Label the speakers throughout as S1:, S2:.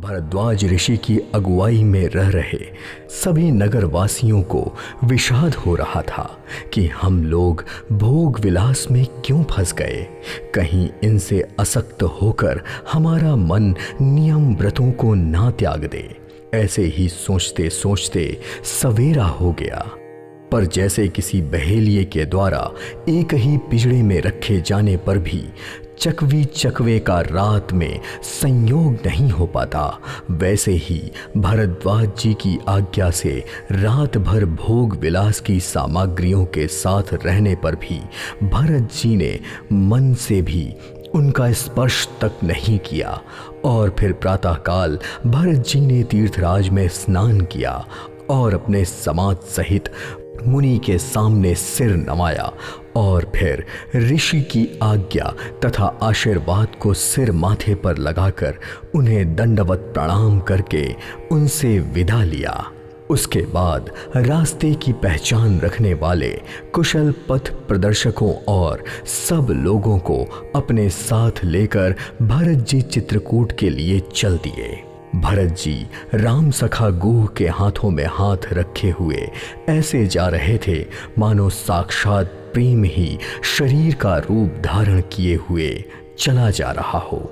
S1: भरद्वाज ऋषि की अगुवाई में रह रहे सभी नगरवासियों को विषाद हो रहा था कि हम लोग भोग विलास में क्यों फंस गए। कहीं इनसे असक्त होकर हमारा मन नियम व्रतों को ना त्याग दे। ऐसे ही सोचते सोचते सवेरा हो गया। पर जैसे किसी बहेलिए के द्वारा एक ही पिंजड़े में रखे जाने पर भी चकवी चकवे का रात में संयोग नहीं हो पाता, वैसे ही भरद्वाज जी की आज्ञा से रात भर भोग विलास की सामग्रियों के साथ रहने पर भी भरत जी ने मन से भी उनका स्पर्श तक नहीं किया। और फिर प्रातःकाल भरत जी ने तीर्थराज में स्नान किया और अपने समाज सहित मुनि के सामने सिर नवाया और फिर ऋषि की आज्ञा तथा आशीर्वाद को सिर माथे पर लगाकर उन्हें दंडवत प्रणाम करके उनसे विदा लिया। उसके बाद रास्ते की पहचान रखने वाले कुशल पथ प्रदर्शकों और सब लोगों को अपने साथ लेकर भरत जी चित्रकूट के लिए चल दिए। भरत जी राम सखा गुह के हाथों में हाथ रखे हुए ऐसे जा रहे थे मानो साक्षात प्रेम ही शरीर का रूप धारण किए हुए चला जा रहा हो।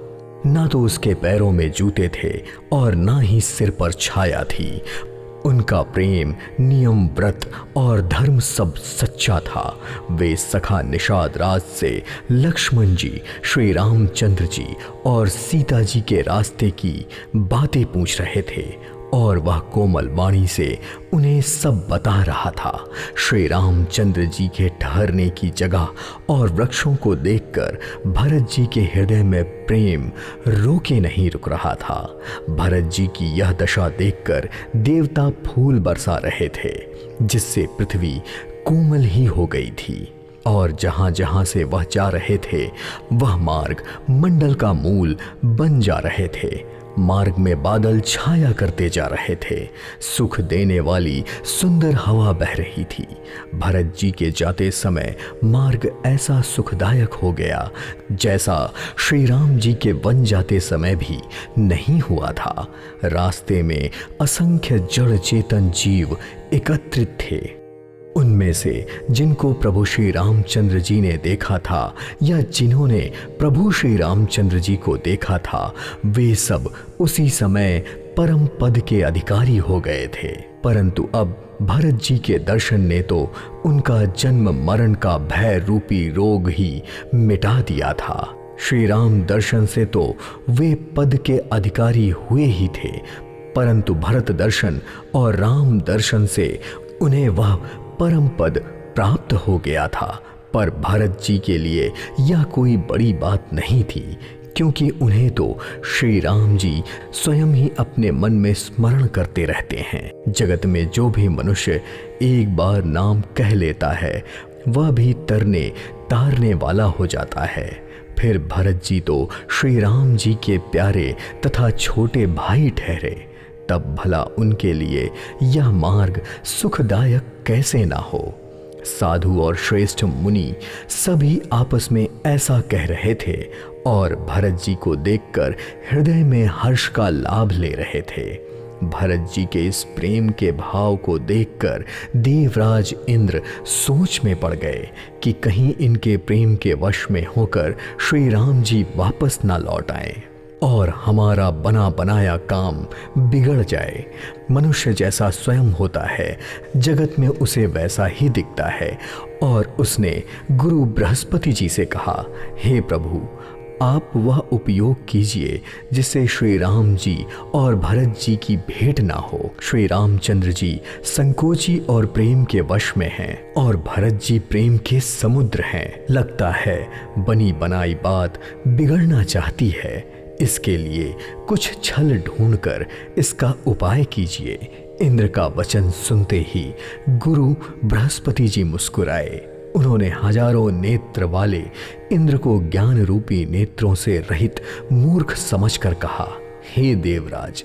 S1: ना तो उसके पैरों में जूते थे और ना ही सिर पर छाया थी। उनका प्रेम, नियम, व्रत और धर्म सब सच्चा था। वे सखा निषाद राज से लक्ष्मण जी, श्री रामचंद्र जी और सीता जी के रास्ते की बातें पूछ रहे थे और वह कोमल वाणी से उन्हें सब बता रहा था। श्री रामचंद्र जी के ठहरने की जगह और वृक्षों को देखकर भरत जी के हृदय में प्रेम रोके नहीं रुक रहा था। भरत जी की यह दशा देखकर देवता फूल बरसा रहे थे, जिससे पृथ्वी कोमल ही हो गई थी। और जहां जहां से वह जा रहे थे वह मार्ग मंडल का मूल बन जा रहे थे। मार्ग में बादल छाया करते जा रहे थे। सुख देने वाली सुंदर हवा बह रही थी। भरत जी के जाते समय मार्ग ऐसा सुखदायक हो गया जैसा श्री राम जी के वन जाते समय भी नहीं हुआ था। रास्ते में असंख्य जड़ चेतन जीव एकत्रित थे। उनमें से जिनको प्रभु श्री रामचंद्र जी ने देखा था या जिन्होंने प्रभु श्री रामचंद्र जी को देखा था, वे सब उसी समय परम पद के अधिकारी हो गए थे। परंतु अब भरत जी के दर्शन ने तो उनका जन्म मरण का भय रूपी रोग ही मिटा दिया था। श्री राम दर्शन से तो वे पद के अधिकारी हुए ही थे, परंतु भरत दर्शन और राम दर्शन से उन्हें वह परम पद प्राप्त हो गया था। पर भरत जी के लिए यह कोई बड़ी बात नहीं थी, क्योंकि उन्हें तो श्री राम जी स्वयं ही अपने मन में स्मरण करते रहते हैं। जगत में जो भी मनुष्य एक बार नाम कह लेता है वह भी तरने तारने वाला हो जाता है। फिर भरत जी तो श्री राम जी के प्यारे तथा छोटे भाई ठहरे, तब भला उनके लिए यह मार्ग सुखदायक कैसे ना हो। साधु और श्रेष्ठ मुनि सभी आपस में ऐसा कह रहे थे और भरत जी को देखकर हृदय में हर्ष का लाभ ले रहे थे। भरत जी के इस प्रेम के भाव को देखकर देवराज इंद्र सोच में पड़ गए कि कहीं इनके प्रेम के वश में होकर श्री राम जी वापस ना लौट आए और हमारा बना बनाया काम बिगड़ जाए। मनुष्य जैसा स्वयं होता है, जगत में उसे वैसा ही दिखता है। और उसने गुरु बृहस्पति जी से कहा, हे प्रभु, आप वह उपयोग कीजिए जिससे श्री राम जी और भरत जी की भेंट ना हो। श्री रामचंद्र जी संकोची और प्रेम के वश में हैं और भरत जी प्रेम के समुद्र हैं। लगता है बनी बनाई बात बिगड़ना चाहती है। इसके लिए कुछ छल ढूंढकर इसका उपाय कीजिए। इंद्र का वचन सुनते ही गुरु बृहस्पति जी मुस्कुराए। उन्होंने हजारों नेत्र वाले इंद्र को ज्ञान रूपी नेत्रों से रहित मूर्ख समझकर कहा, हे देवराज,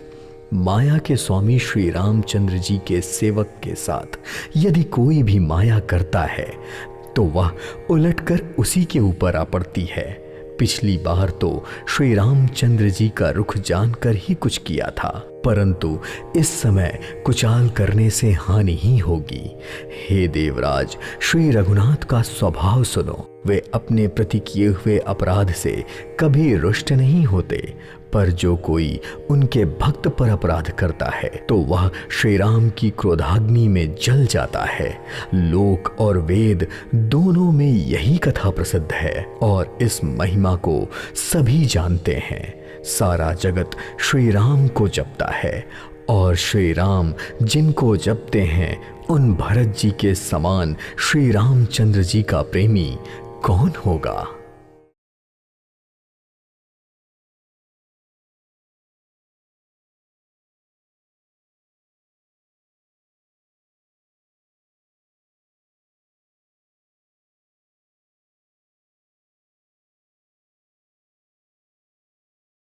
S1: माया के स्वामी श्री रामचंद्र जी के सेवक के साथ यदि कोई भी माया करता है तो वह उलटकर उसी के ऊपर आ पड़ती है। पिछली बार तो श्री रामचंद्र जी का रुख जानकर ही कुछ किया था, परंतु इस समय कुचाल करने से हानि ही होगी। हे देवराज, श्री रघुनाथ का स्वभाव सुनो। वे अपने प्रति किए हुए अपराध से कभी रुष्ट नहीं होते, पर जो कोई उनके भक्त पर अपराध करता है तो वह श्री राम की क्रोधाग्नि में जल जाता है। लोक और वेद दोनों में यही कथा प्रसिद्ध है और इस महिमा को सभी जानते हैं। सारा जगत श्री राम को जपता है और श्री राम जिनको जपते हैं उन भरत जी के समान श्री रामचंद्र जी का प्रेमी कौन होगा।